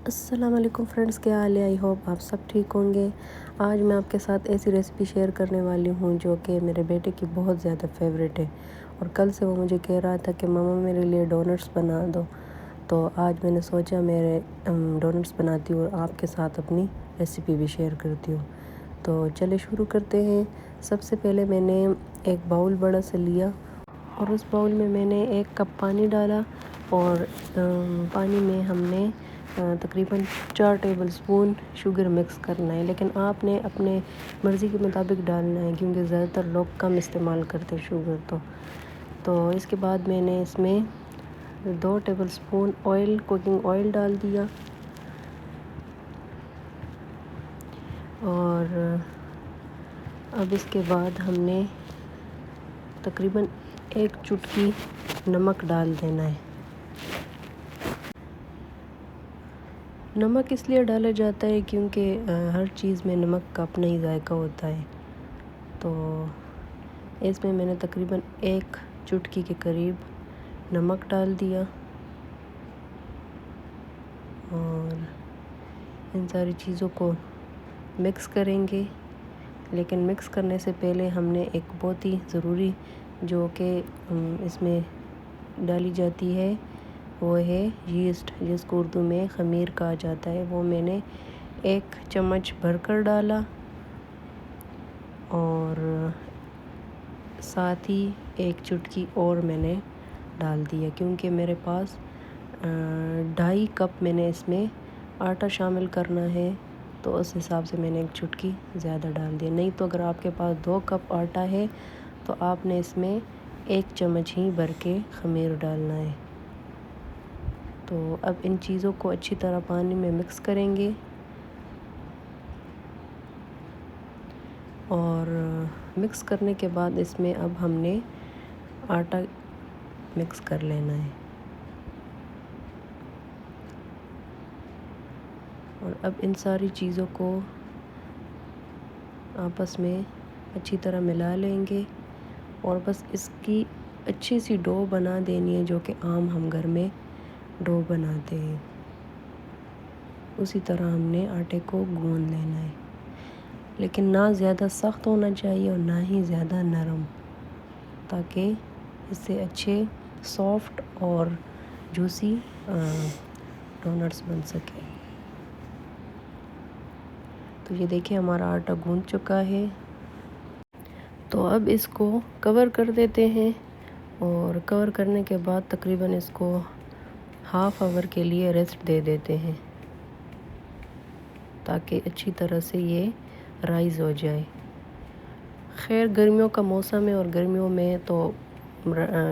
अस्सलाम वालेकुम फ्रेंड्स, क्या हाल है। आई होप आप सब ठीक होंगे। आज मैं आपके साथ ऐसी रेसिपी शेयर करने वाली हूँ जो कि मेरे बेटे की बहुत ज़्यादा फेवरेट है और कल से वो मुझे कह रहा था कि मम्मा मेरे लिए डोनट्स बना दो। तो आज मैंने सोचा मेरे डोनट्स बनाती हूँ और आपके साथ अपनी रेसिपी भी शेयर करती हूँ। तो चलिए शुरू करते हैं। सबसे पहले मैंने एक बाउल बड़ा सा लिया और उस बाउल में मैंने 1 कप पानी डाला और पानी में हमने तकरीबन 4 टेबलस्पून शुगर मिक्स करना है, लेकिन आपने अपने मर्ज़ी के मुताबिक डालना है क्योंकि ज़्यादातर लोग कम इस्तेमाल करते हैं शुगर। तो इसके बाद मैंने इसमें 2 टेबलस्पून कुकिंग ऑयल डाल दिया और अब इसके बाद हमने तकरीबन 1 चुटकी नमक डाल देना है। नमक इसलिए डाला जाता है क्योंकि हर चीज़ में नमक का अपना ही जायका होता है। तो इसमें मैंने तकरीबन 1 चुटकी के करीब नमक डाल दिया और इन सारी चीज़ों को मिक्स करेंगे। लेकिन मिक्स करने से पहले हमने एक बहुत ही ज़रूरी जो कि इसमें डाली जाती है वो है यीस्ट, जिसको उर्दू में ख़मीर कहा जाता है। वो मैंने 1 चम्मच भरकर डाला और साथ ही 1 चुटकी और मैंने डाल दिया क्योंकि मेरे पास 2.5 कप मैंने इसमें आटा शामिल करना है, तो उस हिसाब से मैंने 1 चुटकी ज़्यादा डाल दिया। नहीं तो अगर आपके पास 2 कप आटा है तो आपने इसमें 1 चम्मच ही भर के ख़मीर डालना है। तो अब इन चीज़ों को अच्छी तरह पानी में मिक्स करेंगे और मिक्स करने के बाद इसमें अब हमने आटा मिक्स कर लेना है और अब इन सारी चीज़ों को आपस में अच्छी तरह मिला लेंगे और बस इसकी अच्छी सी डो बना देनी है जो कि आम हम घर में डो बनाते हैं। उसी तरह हमने आटे को गूंद लेना है, लेकिन ना ज़्यादा सख्त होना चाहिए और ना ही ज़्यादा नरम, ताकि इससे अच्छे सॉफ्ट और जूसी डोनट्स बन सके। तो ये देखिए हमारा आटा गूंद चुका है। तो अब इसको कवर कर देते हैं और कवर करने के बाद तकरीबन इसको हाफ़ आवर के लिए रेस्ट दे देते हैं ताकि अच्छी तरह से ये राइज़ हो जाए। खैर गर्मियों का मौसम है और गर्मियों में तो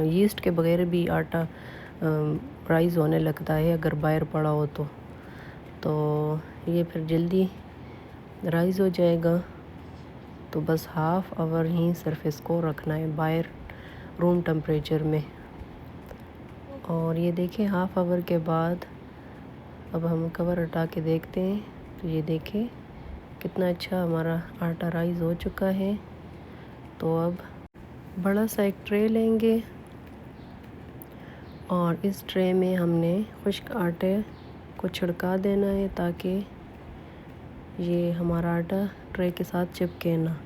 यीस्ट के बगैर भी आटा राइज़ होने लगता है अगर बाहर पड़ा हो तो ये फिर जल्दी राइज़ हो जाएगा। तो बस हाफ़ आवर ही सिर्फ इसको रखना है बाहर रूम टेम्परेचर में। और ये देखें हाफ़ आवर के बाद अब हम कवर हटा के देखते हैं तो ये देखें कितना अच्छा हमारा आटा राइज़ हो चुका है। तो अब बड़ा सा एक ट्रे लेंगे और इस ट्रे में हमने खुश्क आटे को छिड़का देना है ताकि ये हमारा आटा ट्रे के साथ चिपके ना।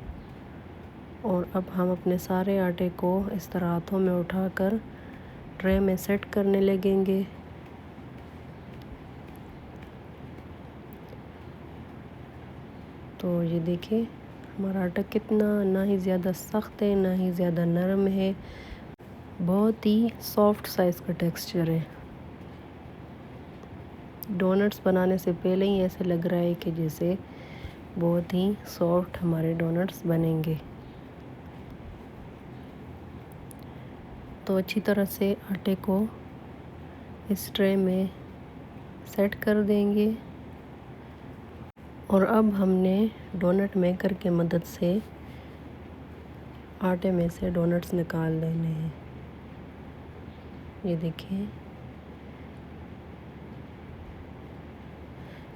और अब हम अपने सारे आटे को इस तरह हाथों में उठाकर ट्रे में सेट करने लगेंगे। तो ये देखिए हमारा आटा कितना ना ही ज़्यादा सख्त है ना ही ज़्यादा नरम है, बहुत ही सॉफ्ट साइज़ का टेक्सचर है। डोनट्स बनाने से पहले ही ऐसे लग रहा है कि जैसे बहुत ही सॉफ्ट हमारे डोनट्स बनेंगे। तो अच्छी तरह से आटे को इस ट्रे में सेट कर देंगे और अब हमने डोनट मेकर की मदद से आटे में से डोनट्स निकाल देने हैं। ये देखिए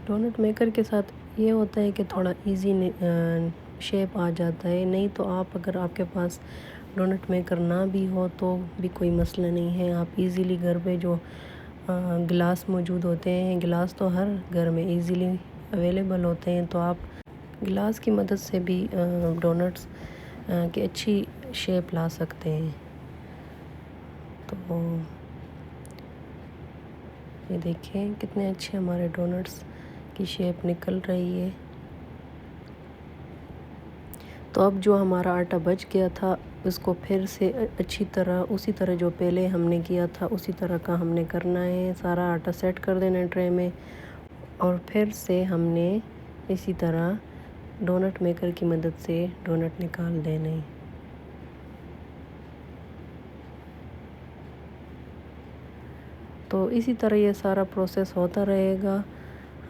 डोनट मेकर के साथ ये होता है कि थोड़ा इजी शेप आ जाता है। नहीं तो आप अगर आपके पास डोनट मेकर ना भी हो तो भी कोई मसला नहीं है, आप इजीली घर पे जो गिलास मौजूद होते हैं। गिलास तो हर घर में इजीली अवेलेबल होते हैं, तो आप गिलास की मदद से भी डोनट्स की अच्छी शेप ला सकते हैं। तो ये देखें कितने अच्छे हमारे डोनट्स की शेप निकल रही है। तो अब जो हमारा आटा बच गया था उसको फिर से अच्छी तरह उसी तरह जो पहले हमने किया था उसी तरह का हमने करना है। सारा आटा सेट कर देना है ट्रे में और फिर से हमने इसी तरह डोनट मेकर की मदद से डोनट निकाल देने हैं। तो इसी तरह ये सारा प्रोसेस होता रहेगा।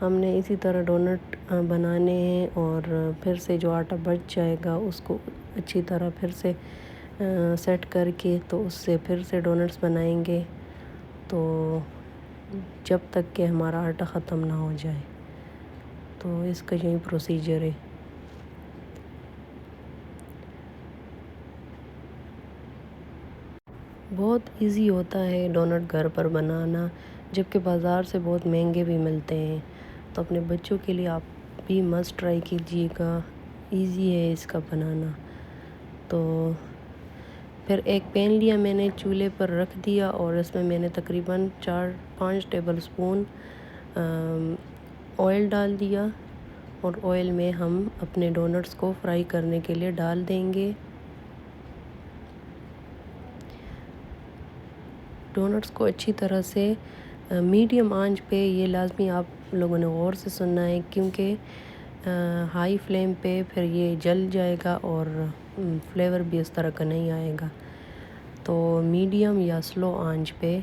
हमने इसी तरह डोनट बनाने हैं और फिर से जो आटा बच जाएगा उसको अच्छी तरह फिर से सेट करके तो उससे फिर से डोनट्स बनाएंगे, तो जब तक कि हमारा आटा ख़त्म ना हो जाए। तो इसका यही प्रोसीजर है। बहुत इजी होता है डोनट घर पर बनाना, जबकि बाज़ार से बहुत महंगे भी मिलते हैं। तो अपने बच्चों के लिए आप भी मस्ट ट्राई कीजिएगा, इजी है इसका बनाना। तो फिर एक पैन लिया मैंने, चूल्हे पर रख दिया और इसमें मैंने तकरीबन 4-5 टेबल स्पून ऑयल डाल दिया और ऑयल में हम अपने डोनट्स को फ्राई करने के लिए डाल देंगे। डोनट्स को अच्छी तरह से मीडियम आंच पे, ये लाजमी आप लोगों ने गौर से सुनना है क्योंकि हाई फ्लेम पे फिर ये जल जाएगा और फ्लेवर भी इस तरह का नहीं आएगा। तो मीडियम या स्लो आंच पे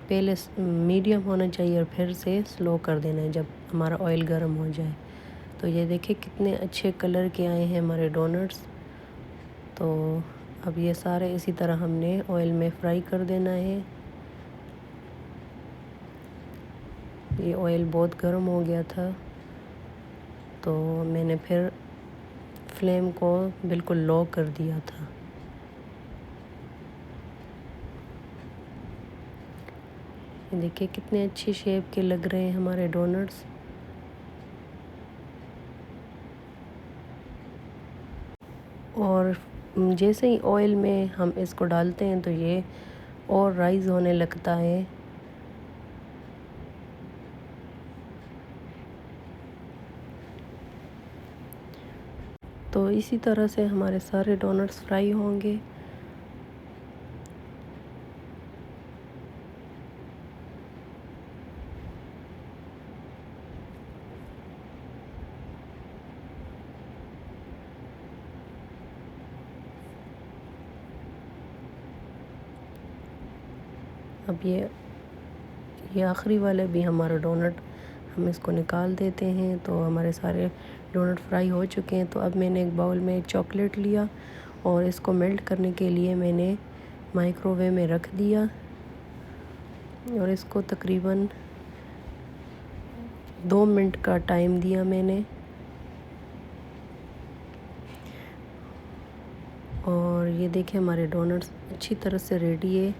पहले मीडियम होना चाहिए और फिर से स्लो कर देना है जब हमारा ऑयल गर्म हो जाए। तो ये देखिए कितने अच्छे कलर के आए हैं हमारे डोनट्स। तो अब ये सारे इसी तरह हमने ऑयल में फ्राई कर देना है। ये ऑयल बहुत गर्म हो गया था तो मैंने फिर फ्लेम को बिल्कुल लो कर दिया था। ये देखिए कितने अच्छी शेप के लग रहे हैं हमारे डोनट्स। और जैसे ही ऑयल में हम इसको डालते हैं तो ये और राइज़ होने लगता है। तो इसी तरह से हमारे सारे डोनट्स फ्राई होंगे। अब ये आखिरी वाले भी हमारा डोनट हम इसको निकाल देते हैं। तो हमारे सारे डोनट फ्राई हो चुके हैं। तो अब मैंने एक बाउल में चॉकलेट लिया और इसको मेल्ट करने के लिए मैंने माइक्रोवेव में रख दिया और इसको तकरीबन 2 मिनट का टाइम दिया मैंने। और ये देखिए हमारे डोनट्स अच्छी तरह से रेडी है।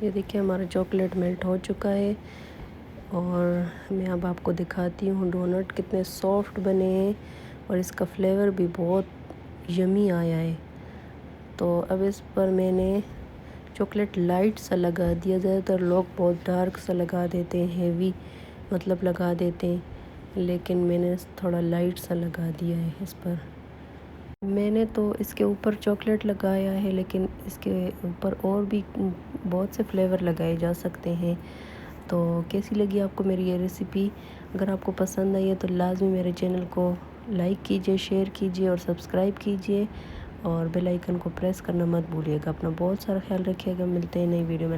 ये देखिए हमारा चॉकलेट मेल्ट हो चुका है और मैं अब आपको दिखाती हूँ डोनट कितने सॉफ्ट बने हैं और इसका फ्लेवर भी बहुत यमी आया है। तो अब इस पर मैंने चॉकलेट लाइट सा लगा दिया। ज़्यादातर लोग बहुत डार्क सा लगा देते हैं, हेवी मतलब लगा देते हैं, लेकिन मैंने थोड़ा लाइट सा लगा दिया है इस पर। मैंने तो इसके ऊपर चॉकलेट लगाया है, लेकिन इसके ऊपर और भी बहुत से फ्लेवर लगाए जा सकते हैं। तो कैसी लगी आपको मेरी ये रेसिपी? अगर आपको पसंद आई है तो लाजमी मेरे चैनल को लाइक कीजिए, शेयर कीजिए और सब्सक्राइब कीजिए और बेल आइकन को प्रेस करना मत भूलिएगा। अपना बहुत सारा ख्याल रखिएगा। मिलते हैं नई वीडियो में।